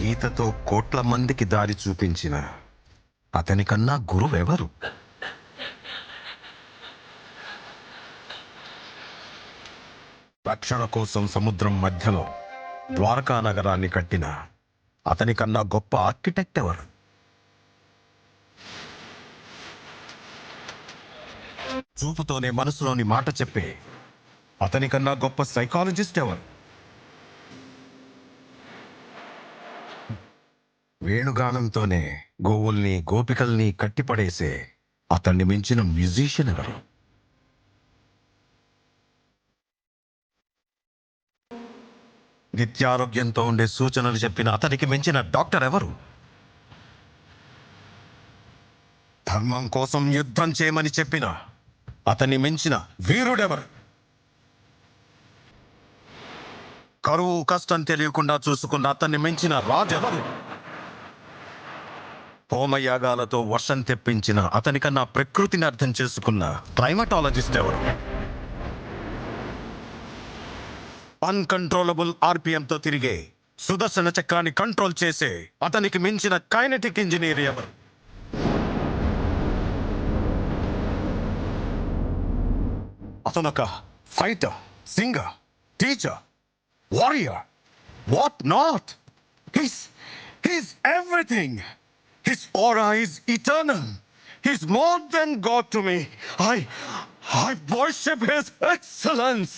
గీతతో కోట్ల మందికి దారి చూపించిన అతనికన్నా గురువెవరు? రక్షణ కోసం సముద్రం మధ్యలో ద్వారకా నగరాన్ని కట్టిన అతనికన్నా గొప్ప ఆర్కిటెక్ట్ ఎవరు? చూపుతోనే మనసులోని మాట చెప్పే అతనికన్నా గొప్ప సైకాలజిస్ట్ ఎవరు? వేణుగానంతోనే గోవుల్ని గోపికల్ని కట్టిపడేసే అతన్ని మించిన మ్యూజిషియన్ ఎవరు? నిత్యారోగ్యంతో ఉండే సూచనలు చెప్పిన అతనికి మించిన డాక్టర్ ఎవరు? ధర్మం కోసం యుద్ధం చేయమని చెప్పిన అతన్ని మించిన వీరుడెవరు? కరువు కష్టం తెలియకుండా చూసుకున్న అతన్ని మించిన రాజెవరు? హోమయాగాలతో వర్షం తెప్పించిన అతనికన్నా ప్రకృతిని అర్థం చేసుకున్న క్లైమటాలజిస్ట్ ఎవరు? అన్కంట్రోలబుల్ ఆర్పిఎంతో తిరిగే సుదర్శన చక్రాన్ని కంట్రోల్ చేసే అతనికి మించిన కైనెటిక్ ఇంజనీర్ ఎవరు? అతనొక fighter, singer, teacher, warrior, what not. He's everything. His aura is eternal. He's more than God to me. I worship His excellence.